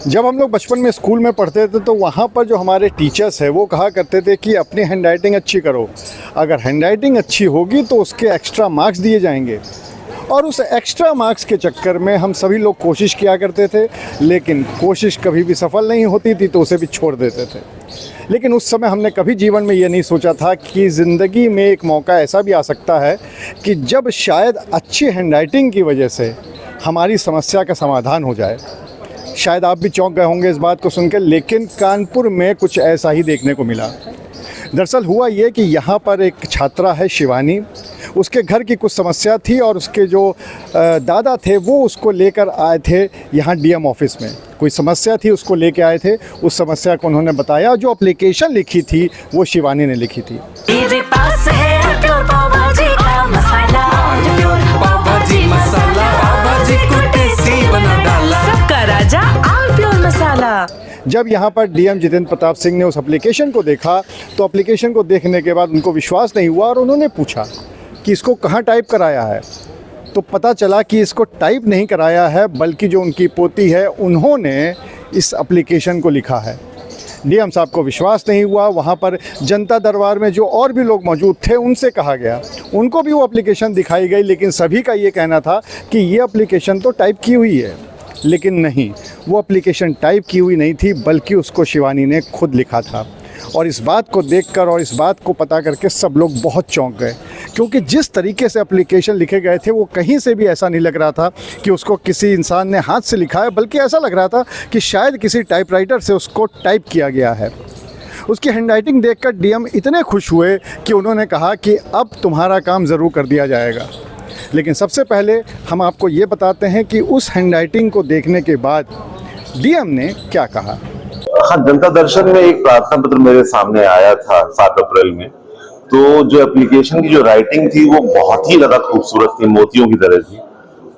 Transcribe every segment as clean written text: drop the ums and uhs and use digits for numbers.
जब हम लोग बचपन में स्कूल में पढ़ते थे तो वहाँ पर जो हमारे टीचर्स हैं वो कहा करते थे कि अपनी हैंडराइटिंग अच्छी करो, अगर हैंडराइटिंग अच्छी होगी तो उसके एक्स्ट्रा मार्क्स दिए जाएंगे। और उस एक्स्ट्रा मार्क्स के चक्कर में हम सभी लोग कोशिश किया करते थे, लेकिन कोशिश कभी भी सफल नहीं होती थी तो उसे भी छोड़ देते थे। लेकिन उस समय हमने कभी जीवन में ये नहीं सोचा था कि ज़िंदगी में एक मौका ऐसा भी आ सकता है कि जब शायद अच्छी हैंडराइटिंग की वजह से हमारी समस्या का समाधान हो जाए। शायद आप भी चौंक गए होंगे इस बात को सुनकर, लेकिन कानपुर में कुछ ऐसा ही देखने को मिला। दरअसल हुआ ये कि यहाँ पर एक छात्रा है शिवानी, उसके घर की कुछ समस्या थी और उसके जो दादा थे वो उसको लेकर आए थे यहाँ डीएम ऑफिस में। कोई समस्या थी, उसको लेके आए थे। उस समस्या को उन्होंने बताया। जो एप्लीकेशन लिखी थी वो शिवानी ने लिखी थी। मेरे पास है प्योर पाव भाजी का मसाला, प्योर पाव भाजी मसाला, पाव भाजी को टेस्टी बना डाला, सबका राजा आल प्योर मसाला। जब यहाँ पर डीएम जितेंद्र प्रताप सिंह ने उस एप्लीकेशन को देखा तो एप्लीकेशन को देखने के बाद उनको विश्वास नहीं हुआ और उन्होंने पूछा कि इसको कहाँ टाइप कराया है। तो पता चला कि इसको टाइप नहीं कराया है, बल्कि जो उनकी पोती है उन्होंने इस एप्लीकेशन को लिखा है। डीएम साहब को विश्वास नहीं हुआ। वहाँ पर जनता दरबार में जो और भी लोग मौजूद थे उनसे कहा गया, उनको भी वो एप्लीकेशन दिखाई गई, लेकिन सभी का ये कहना था कि ये एप्लीकेशन तो टाइप की हुई है। लेकिन नहीं, वो एप्लीकेशन टाइप की हुई नहीं थी, बल्कि उसको शिवानी ने खुद लिखा था। और इस बात को देखकर और इस बात को पता करके सब लोग बहुत चौंक गए, क्योंकि जिस तरीके से एप्लीकेशन लिखे गए थे वो कहीं से भी ऐसा नहीं लग रहा था कि उसको किसी इंसान ने हाथ से लिखा है, बल्कि ऐसा लग रहा था कि शायद किसी टाइपराइटर से उसको टाइप किया गया है। उसकी हैंडराइटिंग देखकर डीएम इतने खुश हुए कि उन्होंने कहा कि अब तुम्हारा काम ज़रूर कर दिया जाएगा। लेकिन सबसे पहले हम आपको ये बताते हैं कि उस हैंडराइटिंग को देखने के बाद डीएम ने क्या कहा। हाँ, जनता दर्शन में एक प्रार्थना पत्र मेरे सामने आया था 7 अप्रैल में। तो जो एप्लीकेशन की जो राइटिंग थी वो बहुत ही ज्यादा खूबसूरत थी, मोतियों की तरह थी।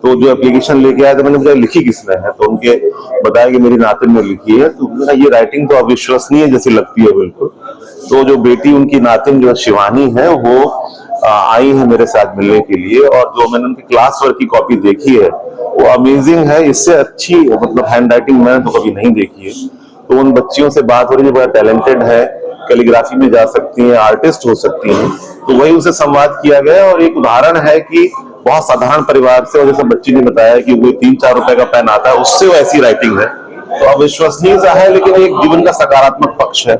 तो जो एप्लीकेशन लेके आया तो मैंने बताया लिखी किसने है, तो उनके बताया कि मेरी नातिन ने लिखी है। तो ये राइटिंग तो अविश्वसनीय जैसी लगती है बिल्कुल। तो जो बेटी उनकी नातिन जो शिवानी है वो आई है मेरे साथ मिलने के लिए, और जो मैंने उनकी क्लास वर्क की कॉपी देखी है वो अमेजिंग है। इससे अच्छी मतलब हैंड राइटिंग मैंने तो कभी नहीं देखी है। तो उन बच्चियों से बात हो रही है, बड़ा टैलेंटेड है, कैलीग्राफी में जा सकती हैं, आर्टिस्ट हो सकती हैं। तो वही उनसे संवाद किया गया और एक उदाहरण है कि बहुत साधारण परिवार से, और जैसे बच्ची ने बताया कि वो 3-4 रुपए का पेन आता है, उससे वो ऐसी राइटिंग है। तो अविश्वसनीय सा है, लेकिन एक जीवन का सकारात्मक पक्ष है।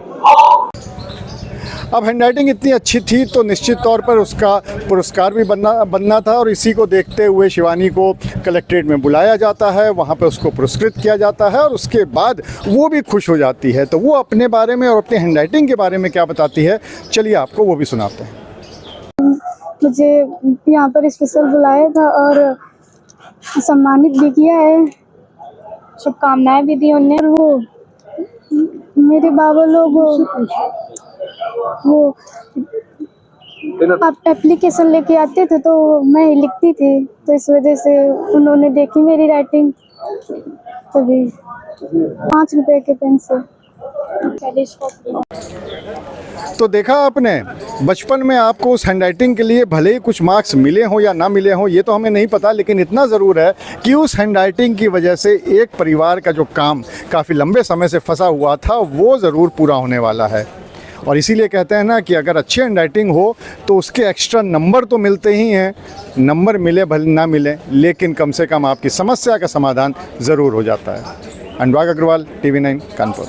अब हैंडराइटिंग इतनी अच्छी थी तो निश्चित तौर पर उसका पुरस्कार भी बनना था, और इसी को देखते हुए शिवानी को कलेक्ट्रेट में बुलाया जाता है, वहाँ पे उसको पुरस्कृत किया जाता है और उसके बाद वो भी खुश हो जाती है। तो वो अपने बारे में और अपनी हैंडराइटिंग के बारे में क्या बताती है, चलिए आपको वो भी सुनाते हैं। मुझे यहाँ पर स्पेशल बुलाया था और सम्मानित भी किया है, शुभकामनाएं भी दी उन्हें। वो मेरे बाबा लोग वो आप एप्लीकेशन लेके आते थे तो मैं ही लिखती थी, तो इस वजह से उन्होंने देखी मेरी राइटिंग, तभी 5 रुपए के पेन से। तो देखा आपने, बचपन में आपको उस हैंडराइटिंग के लिए भले ही कुछ मार्क्स मिले हों या ना मिले हों ये तो हमें नहीं पता, लेकिन इतना ज़रूर है कि उस हैंडराइटिंग की वजह से एक परिवार का जो काम काफ़ी लंबे समय से फंसा हुआ था वो ज़रूर पूरा होने वाला है। और इसीलिए कहते हैं ना कि अगर अच्छी हैंडराइटिंग हो तो उसके एक्स्ट्रा नंबर तो मिलते ही हैं। नंबर मिले भले ना मिले, लेकिन कम से कम आपकी समस्या का समाधान ज़रूर हो जाता है। अनुराग अग्रवाल, TV9 कानपुर।